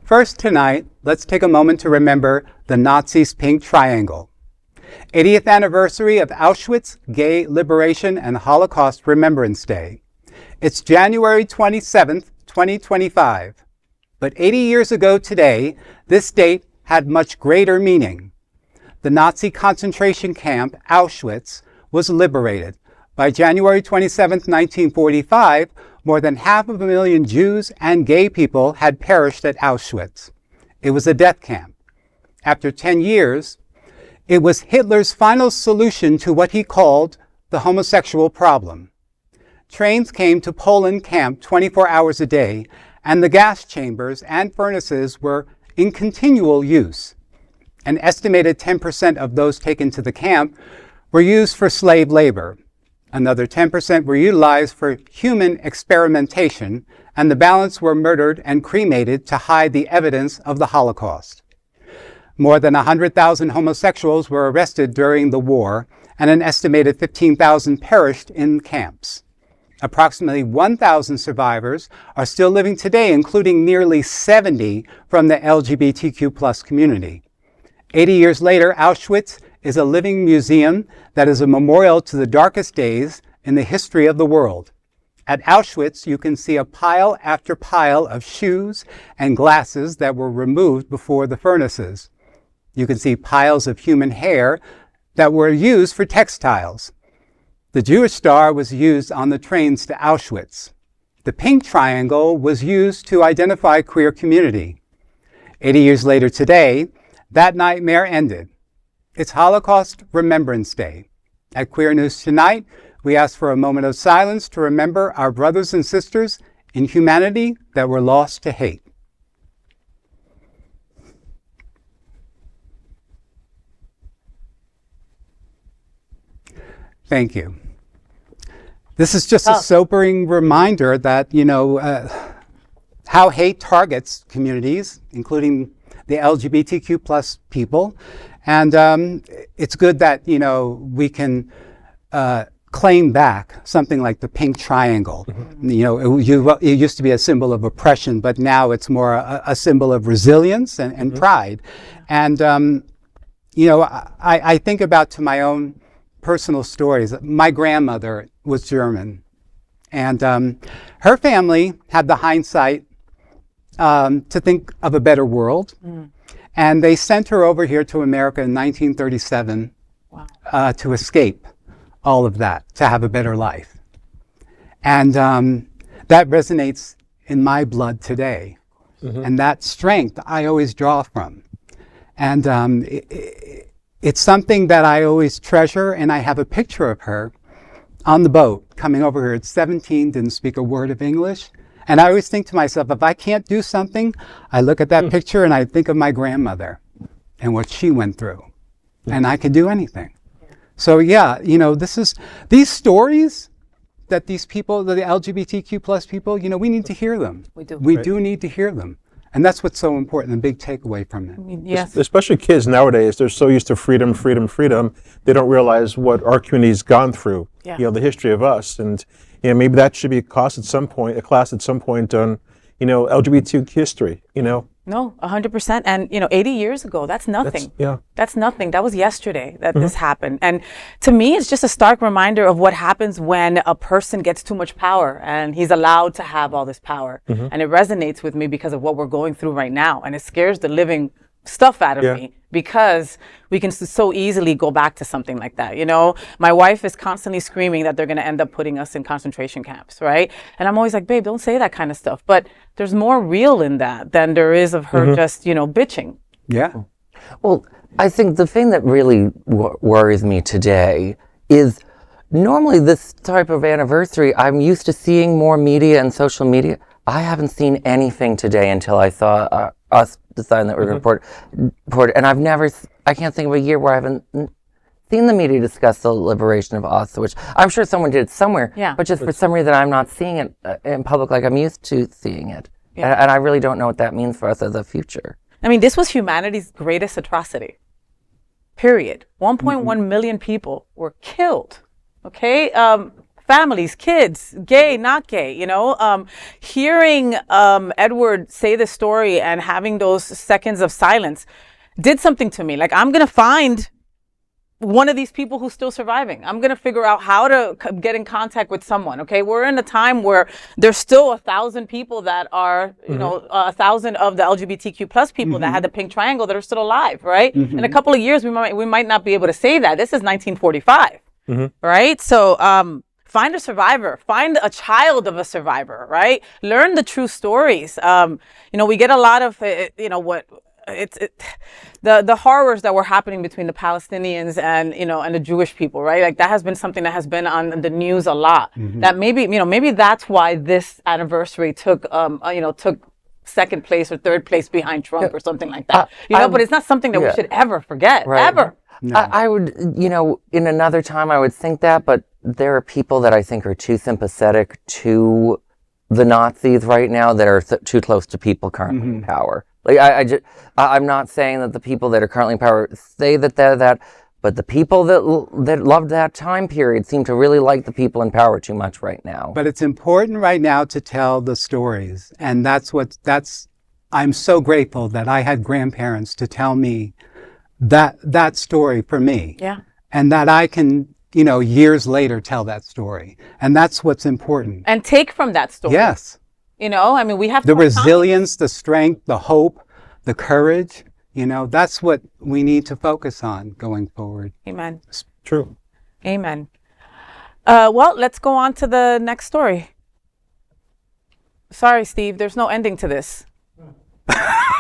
First tonight, let's take a moment to remember the Nazis' pink triangle. 80th anniversary of Auschwitz, Gay Liberation and Holocaust Remembrance Day. It's January 27th, 2025. But 80 years ago today, this date had much greater meaning. The Nazi concentration camp, Auschwitz, was liberated. By January 27, 1945, more than 500,000 Jews and gay people had perished at Auschwitz. It was a death camp. After 10 years, it was Hitler's final solution to what he called the homosexual problem. Trains came to Poland camp 24 hours a day, and the gas chambers and furnaces were in continual use. An estimated 10% of those taken to the camp were used for slave labor. Another 10% were utilized for human experimentation, and the balance were murdered and cremated to hide the evidence of the Holocaust. More than 100,000 homosexuals were arrested during the war, and an estimated 15,000 perished in camps. Approximately 1,000 survivors are still living today, including nearly 70 from the LGBTQ+ community. 80 years later, Auschwitz is a living museum that is a memorial to the darkest days in the history of the world. At Auschwitz, you can see a pile after pile of shoes and glasses that were removed before the furnaces. You can see piles of human hair that were used for textiles. The Jewish star was used on the trains to Auschwitz. The pink triangle was used to identify queer community. 80 years later today, that nightmare ended. It's Holocaust Remembrance Day. At Queer News Tonight, we ask for a moment of silence to remember our brothers and sisters in humanity that were lost to hate. Thank you. This is just a sobering reminder that, how hate targets communities, including the LGBTQ+ people. And it's good that, we can claim back something like the pink triangle. Mm-hmm. It used to be a symbol of oppression, but now it's more a symbol of resilience and mm-hmm. pride. And, I think about to my own personal stories. My grandmother was German, and her family had the hindsight to think of a better world. Mm. And they sent her over here to America in 1937 wow. To escape all of that, to have a better life. And that resonates in my blood today. Mm-hmm. And that strength I always draw from. And it's something that I always treasure, and I have a picture of her on the boat coming over here at 17, didn't speak a word of English. And I always think to myself, if I can't do something, I look at that picture and I think of my grandmother and what she went through. And I can do anything. So yeah, these stories that these people, the LGBTQ+ people, we need to hear them. We do. We do need to hear them. And that's what's so important, the big takeaway from it. Yes. Especially kids nowadays, they're so used to freedom, they don't realize what our community's gone through, the history of us. And maybe that should be a class at some point on, LGBTQ history, No, 100%. And, 80 years ago, that's nothing. That's nothing. That was yesterday that mm-hmm. this happened. And to me, it's just a stark reminder of what happens when a person gets too much power and he's allowed to have all this power. Mm-hmm. And it resonates with me because of what we're going through right now. And it scares the living stuff out of me because we can so easily go back to something like that. My wife is constantly screaming that they're going to end up putting us in concentration camps, right? And I'm always like, babe, don't say that kind of stuff. But there's more real in that than there is of her mm-hmm. just, bitching. Yeah. Well, I think the thing that really worries me today is normally this type of anniversary, I'm used to seeing more media and social media. I haven't seen anything today until I saw us decide that we're mm-hmm. going to report it. And I can't think of a year where I haven't seen the media discuss the liberation of Auschwitz. I'm sure someone did it somewhere, but just for some reason I'm not seeing it in public like I'm used to seeing it. Yeah. And I really don't know what that means for us as a future. I mean, this was humanity's greatest atrocity, period. 1.1 million people were killed, okay? families, kids, gay, not gay, hearing Edward say this story and having those seconds of silence did something to me. Like, I'm going to find one of these people who's still surviving. I'm going to figure out how to get in contact with someone. Okay. We're in a time where there's still 1,000 people that are, 1,000 of the LGBTQ plus people that had the pink triangle that are still alive. Right. In a couple of years, we might not be able to say that. This is 1945. Right. So, find a survivor, find a child of a survivor, right? Learn the true stories. We get a lot of, the horrors that were happening between the Palestinians and the Jewish people, right? Like, that has been something that has been on the news a lot. That maybe that's why this anniversary took second place or third place behind Trump or something like that. But it's not something that we should ever forget, ever. No. I would, in another time I would think that, but there are people that I think are too sympathetic to the Nazis right now that are too close to people currently in power. Like, I'm not saying that the people that are currently in power say that they're that, but the people that loved that time period seem to really like the people in power too much right now. But it's important right now to tell the stories. And I'm so grateful that I had grandparents to tell me that story for me. Yeah. And that I can, years later tell that story. And that's what's important. And take from that story. Yes. We have the resilience, the strength, the hope, the courage. That's what we need to focus on going forward. Amen. It's true. Amen. Well, let's go on to the next story. Sorry, Steve, there's no ending to this.